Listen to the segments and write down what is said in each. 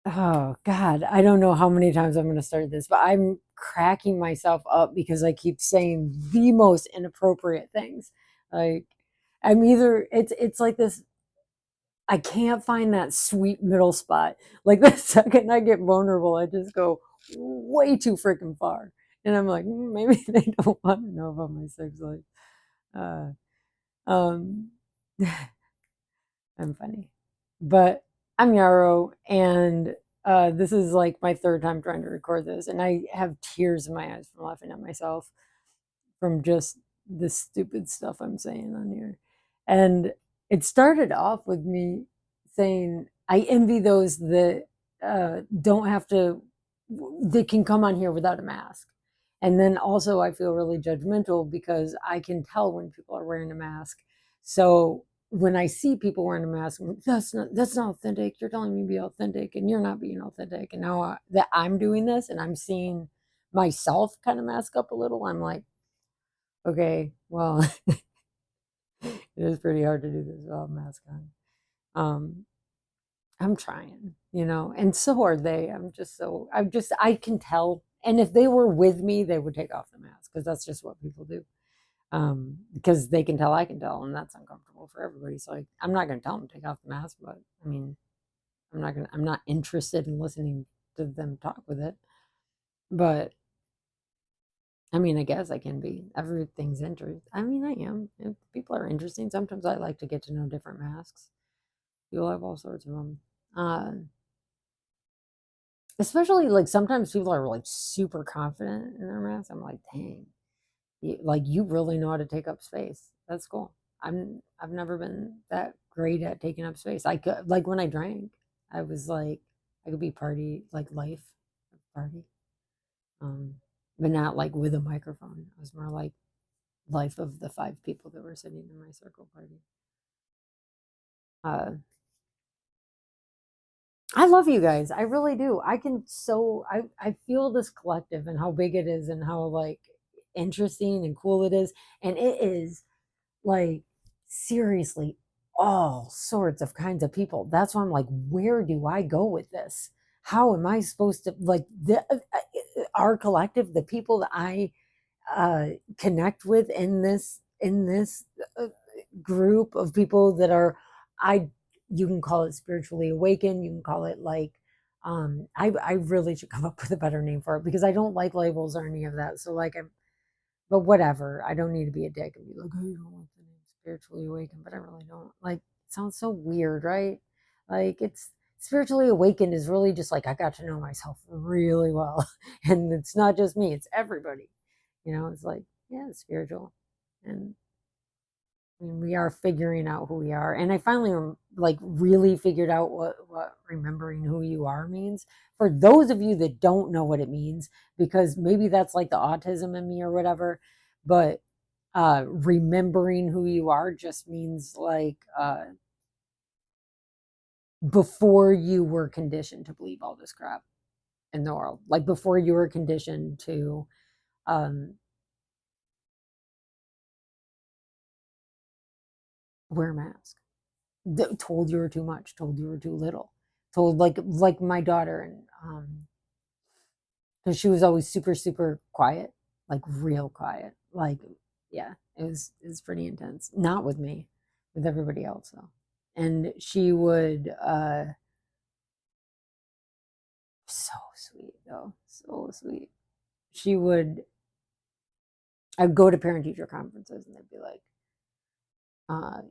Oh God, I don't know how many times I'm going to start this, but I'm cracking myself up because I keep saying the most inappropriate things. Like I'm either it's like this. I can't find that sweet middle spot. Like the second I get vulnerable, I just go way too freaking far, and I'm like, maybe they don't want to know about my sex life. Uh, um, I'm funny, but I'm Yarrow, and this is like my third time trying to record this, and I have tears in my eyes from laughing at myself from just the stupid stuff I'm saying on here. And it started off with me saying, I envy those that don't have to, that can come on here without a mask. And then also, I feel really judgmental because I can tell when people are wearing a mask. So when I see people wearing a mask, that's not authentic. You're telling me to be authentic, and you're not being authentic. And now that I'm doing this, and I'm seeing myself kind of mask up a little, I'm like, okay, well, it is pretty hard to do this without a mask on. Um, I'm trying, and so are they. I can tell. And if they were with me, they would take off the mask because that's just what people do. Because they can tell, I can tell, and that's uncomfortable for everybody. So I'm not going to tell them to take off the mask, but I mean, I'm not interested in listening to them talk with it. But I mean, I guess I can be. Everything's interesting. I mean, I am. If people are interesting. Sometimes I like to get to know different masks. You'll have all sorts of them. Uh, Especially like sometimes people are like super confident in their mask. I'm like, dang, like you really know how to take up space. That's cool. I've never been that great at taking up space. I could like when I drank, I was like, I could be party like life party, um, but not like with a microphone. I was more like life of the five people that were sitting in my circle party. Uh, I love you guys. I really do. I feel this collective and how big it is and how like interesting and cool it is. And it is like seriously all sorts of kinds of people. That's why I'm like, where do I go with this? How am I supposed to like our collective, the people that I connect with in this uh, group of people that are I you can call it spiritually awakened, you can call it like I really should come up with a better name for it because I don't like labels or any of that. So like I'm but whatever. I don't need to be a dick and be like, oh, you don't like the name spiritually awakened, but I really don't. Like it sounds so weird, right? Like it's spiritually awakened is really just like I got to know myself really well. And it's not just me, it's everybody. It's like, yeah, it's spiritual. And I mean, we are figuring out who we are. And I finally like really figured out what remembering who you are means. For those of you that don't know what it means, because maybe that's like the autism in me or whatever, but remembering who you are just means like before you were conditioned to believe all this crap in the world, like before you were conditioned to um, wear a mask, told you were too much, told you were too little, told like my daughter, and because she was always super super quiet, like real quiet, like yeah, it was pretty intense. Not with me, with everybody else though. And she would so sweet though, so sweet. She would I'd go to parent teacher conferences and they'd be like,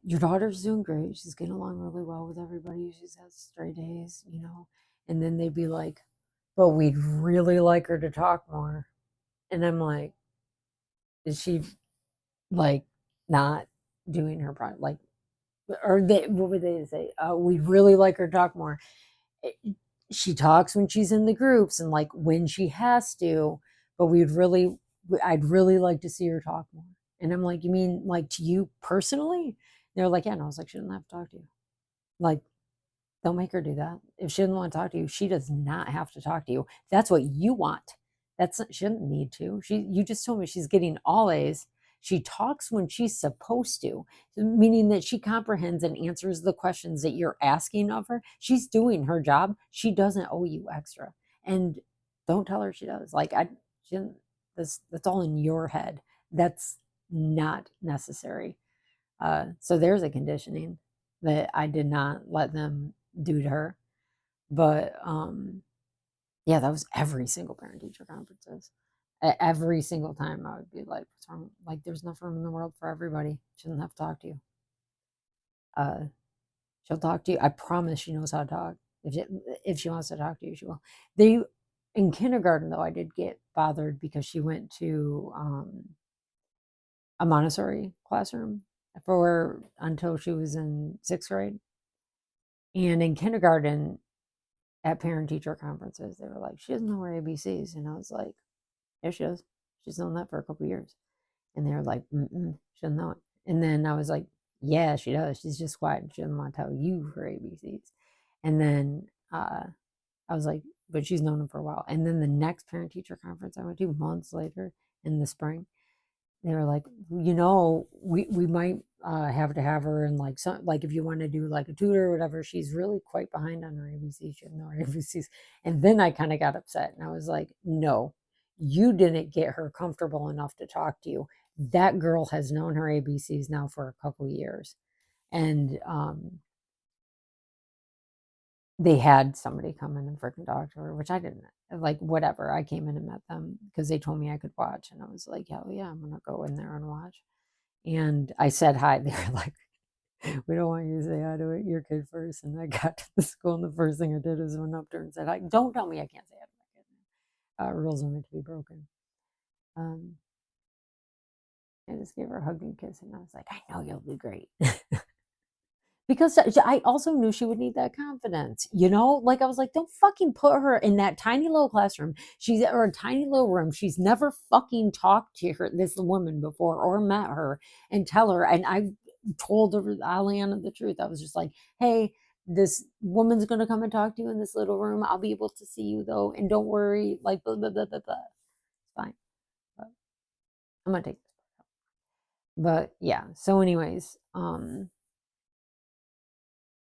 your daughter's doing great. She's getting along really well with everybody. She has straight A's. And then they'd be like, but we'd really like her to talk more. And I'm like, is she like not doing her part? Like, or what would they say? We'd really like her to talk more. She talks when she's in the groups and like when she has to, but I'd really like to see her talk more. And I'm like, you mean like to you personally? They're like, yeah. And I was like, she doesn't have to talk to you. Like, don't make her do that. If she doesn't want to talk to you, she does not have to talk to you. That's what you want. She doesn't need to. You just told me she's getting all A's. She talks when she's supposed to, meaning that she comprehends and answers the questions that you're asking of her. She's doing her job. She doesn't owe you extra. And don't tell her she does. Like she didn't, that's all in your head. That's not necessary. So there's a conditioning that I did not let them do to her. But yeah, that was every single parent teacher conferences. Every single time I would be like, what's wrong? Like, there's enough room in the world for everybody. She doesn't have to talk to you. She'll talk to you. I promise she knows how to talk. If she wants to talk to you, she will. They in kindergarten though, I did get bothered because she went to a Montessori classroom for until she was in 6th grade. And in kindergarten, at parent teacher conferences, they were like, she doesn't know her ABCs. And I was like, yeah, she does. She's known that for a couple years. And they were like, she doesn't know it. And then I was like, yeah, she does. She's just quiet. She doesn't want to tell you her ABCs. And then I was like, but she's known them for a while. And then the next parent teacher conference I went to months later in the spring, they were like, we might have to have her in like some, like if you want to do like a tutor or whatever, she's really quite behind on her ABCs. She doesn't know her ABCs. And then I kind of got upset and I was like, no, you didn't get her comfortable enough to talk to you. That girl has known her ABCs now for a couple years. And they had somebody come in and freaking talk to her, which I didn't like, whatever. I came in and met them because they told me I could watch. And I was like, hell yeah, I'm going to go in there and watch. And I said hi. They were like, we don't want you to say hi to your kid first. And I got to the school and the first thing I did is went up to her and said hi. Don't tell me I can't say hi to my kid. Rules are meant to be broken. I just gave her a hug and kiss and I was like, I know you'll do great. Because I also knew she would need that confidence, like I was like, don't fucking put her in that tiny little classroom. Or a tiny little room. She's never fucking talked to this woman before or met her and tell her. And I told her, Aliana, the truth. I was just like, hey, this woman's going to come and talk to you in this little room. I'll be able to see you though. And don't worry, like, blah, blah, blah, blah, blah. It's fine. But I'm going to take this. But yeah. So anyways,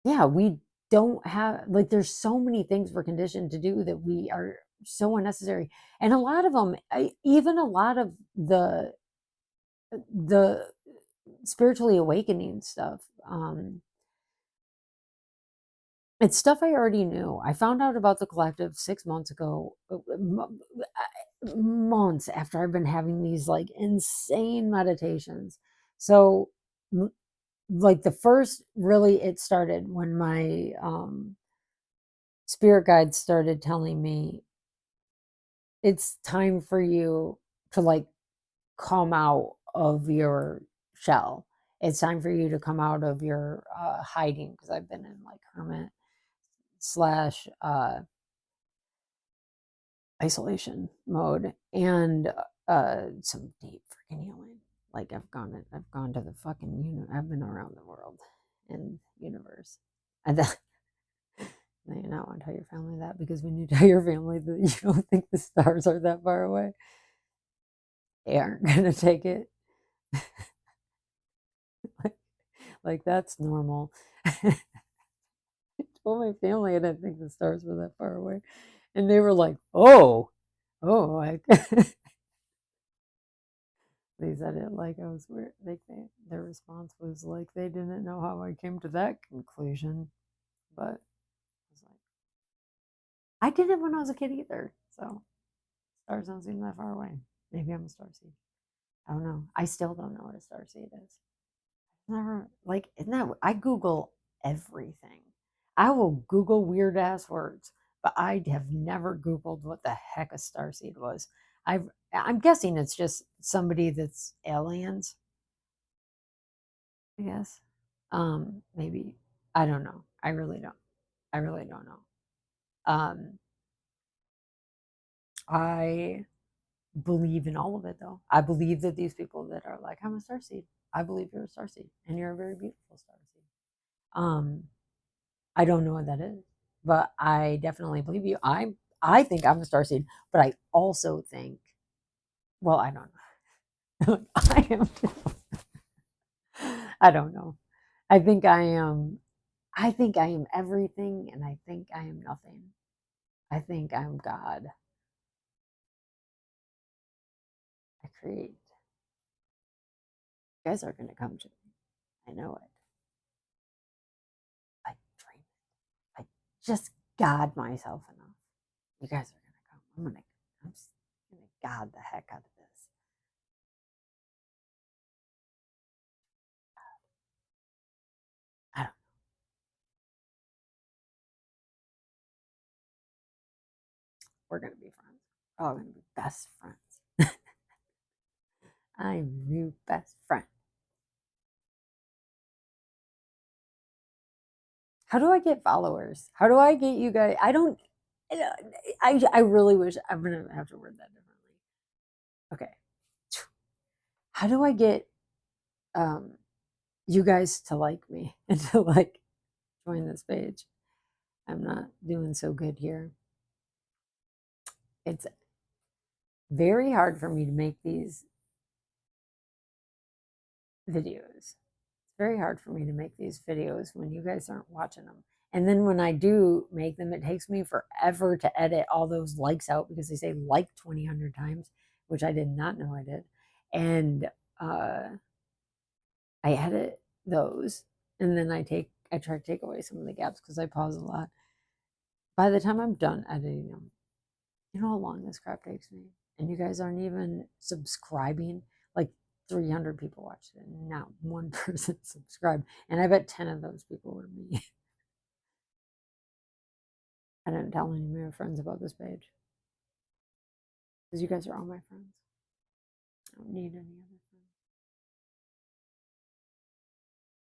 yeah, we don't have, like, there's so many things we're conditioned to do that we are so unnecessary. And a lot of them, even a lot of the spiritually awakening stuff, it's stuff I already knew. I found out about the collective 6 months ago, months after I've been having these like insane meditations. So like the first, really, it started when my spirit guides started telling me it's time for you to like come out of your shell. It's time for you to come out of your hiding, because I've been in like hermit slash isolation mode, and some deep freaking healing. Like I've gone to the fucking I've been around the world and universe. And that, you do not want to tell your family that, because when you tell your family that you don't think the stars are that far away, they aren't gonna take it. like that's normal. I told my family I didn't think the stars were that far away, and they were like, "Oh, like." They said it like I was weird. Their response was like they didn't know how I came to that conclusion, but I was like, I didn't when I was a kid either. So stars don't seem that far away. Maybe I'm a starseed. I don't know. I still don't know what a starseed is. Never, like, isn't that, I Google everything. I will Google weird ass words, but I have never Googled what the heck a starseed was. I'm guessing it's just somebody that's aliens, I guess. Maybe, I don't know. I really don't. I really don't know. Um, I believe in all of it though. I believe that these people that are like, I'm a starseed. I believe you're a starseed and you're a very beautiful starseed. I don't know what that is, but I definitely believe you. I think I'm a starseed, but I also think, well, I don't know. I am. I don't know. I think I am. I think I am everything, and I think I am nothing. I think I'm God. I create. You guys are going to come to me. I know it. I dream it. I just God myself enough. You guys are going to come. I'm just going to God the heck out of this. I don't. We're going to be friends. Oh, we're going to be best friends. I'm new best friend. How do I get followers? How do I get you guys? I don't. I really wish I'm gonna have to word that differently. Okay. How do I get um you guys to like me and to like join this page? I'm not doing so good here. It's very hard for me to make these videos. It's very hard for me to make these videos when you guys aren't watching them. And then when I do make them, it takes me forever to edit all those likes out because they say like 2,000 times, which I did not know I did. And uh, I edit those and then I try to take away some of the gaps because I pause a lot. By the time I'm done editing them, you know how long this crap takes me? And you guys aren't even subscribing. Like 300 people watched it, and not one person subscribed. And I bet 10 of those people were me. I didn't tell any of my friends about this page because you guys are all my friends. I don't need any other